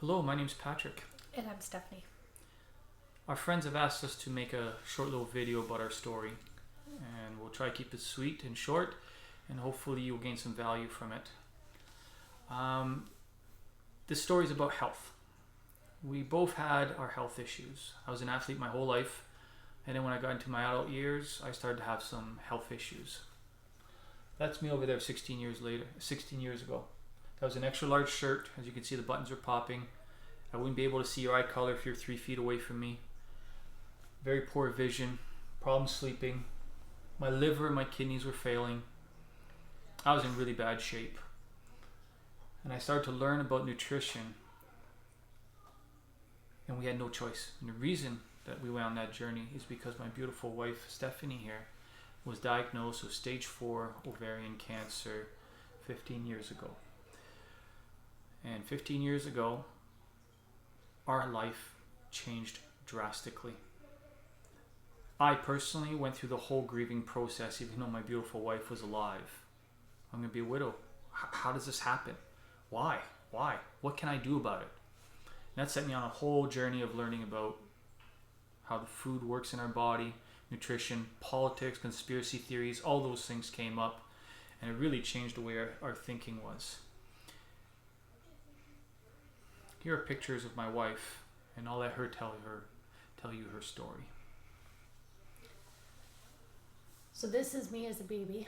Hello, my name's Patrick. And I'm Stephanie. Our friends have asked us to make a short little video about our story, and we'll try to keep it sweet and short, and hopefully you'll gain some value from it. This story is about health. We both had our health issues. I was an athlete my whole life, and then when I got into my adult years, I started to have some health issues. That's me over there 16 years ago. That was an extra large shirt. As you can see, the buttons are popping. I wouldn't be able to see your eye color if you're 3 feet away from me. Very poor vision, problem sleeping. My liver and my kidneys were failing. I was in really bad shape. And I started to learn about nutrition. And we had no choice. And the reason that we went on that journey is because my beautiful wife, Stephanie here, was diagnosed with stage 4 ovarian cancer 15 years ago. And 15 years ago, our life changed drastically. I personally went through the whole grieving process, even though my beautiful wife was alive. I'm going to be a widow. How does this happen? Why? What can I do about it? And that set me on a whole journey of learning about how the food works in our body, nutrition, politics, conspiracy theories, all those things came up, and it really changed the way our thinking was. Here are pictures of my wife, and I'll let her tell you her story. So this is me as a baby.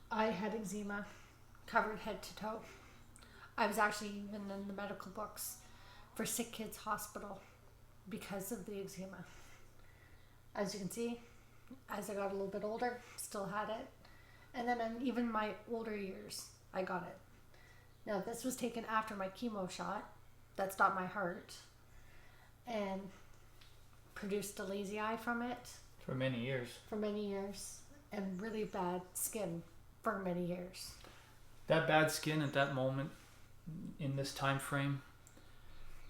I had eczema, covered head to toe. I was actually even in the medical books for Sick Kids Hospital because of the eczema. As you can see, as I got a little bit older, still had it. And then in even my older years, I got it. Now this was taken after my chemo shot that stopped my heart and produced a lazy eye from it. For many years. And really bad skin for many years. That bad skin at that moment, in this time frame,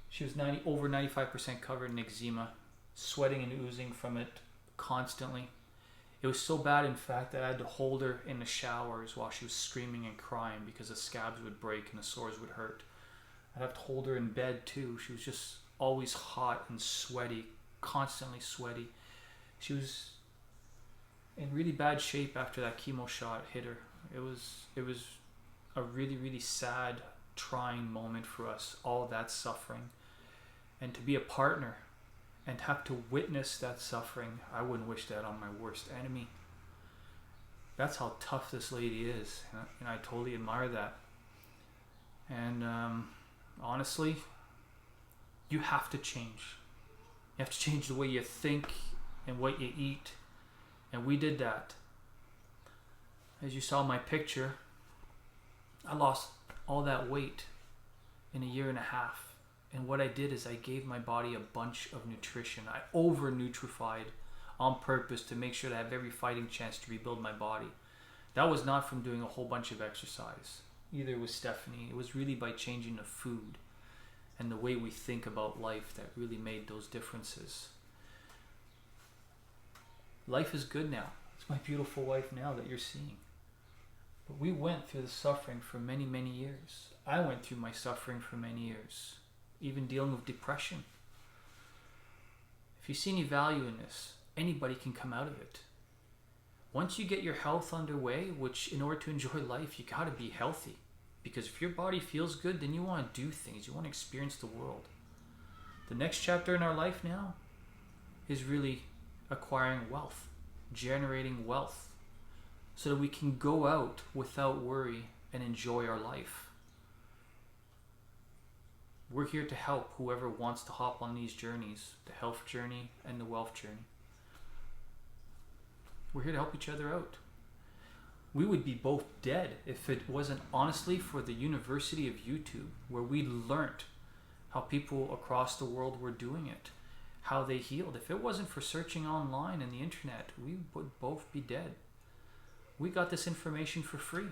she was over 95% covered in eczema, sweating and oozing from it constantly. It was so bad, in fact, that I had to hold her in the showers while she was screaming and crying because the scabs would break and the sores would hurt. I'd have to hold her in bed too. She was just always hot and sweaty, constantly sweaty. She was in really bad shape after that chemo shot hit her. It was a really, really sad, trying moment for us, all that suffering. And to be a partner and have to witness that suffering, I wouldn't wish that on my worst enemy. That's how tough this lady is, and I totally admire that. And honestly, you have to change. You have to change the way you think and what you eat. And we did that. As you saw my picture, I lost all that weight in a year and a half. And what I did is I gave my body a bunch of nutrition. I over-nutrified on purpose to make sure that I have every fighting chance to rebuild my body. That was not from doing a whole bunch of exercise. Either with Stephanie. It was really by changing the food and the way we think about life that really made those differences. Life is good now. It's my beautiful wife now that you're seeing. But we went through the suffering for many, many years. I went through my suffering for many years. Even dealing with depression. If you see any value in this, anybody can come out of it. Once you get your health underway, which in order to enjoy life, you gotta be healthy. Because if your body feels good, then you want to do things. You want to experience the world. The next chapter in our life now is really acquiring wealth, generating wealth, so that we can go out without worry and enjoy our life. We're here to help whoever wants to hop on these journeys, the health journey and the wealth journey. We're here to help each other out. We would be both dead if it wasn't honestly for the University of YouTube, where we learnt how people across the world were doing it, how they healed. If it wasn't for searching online and the internet, we would both be dead. We got this information for free.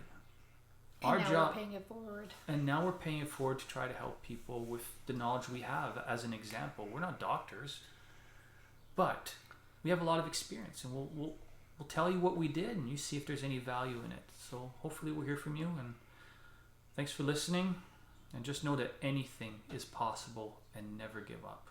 And now we're paying it forward. And now we're paying it forward to try to help people with the knowledge we have as an example. We're not doctors, but we have a lot of experience, and we'll tell you what we did, and you see if there's any value in it. So hopefully we'll hear from you, and thanks for listening. And just know that anything is possible and never give up.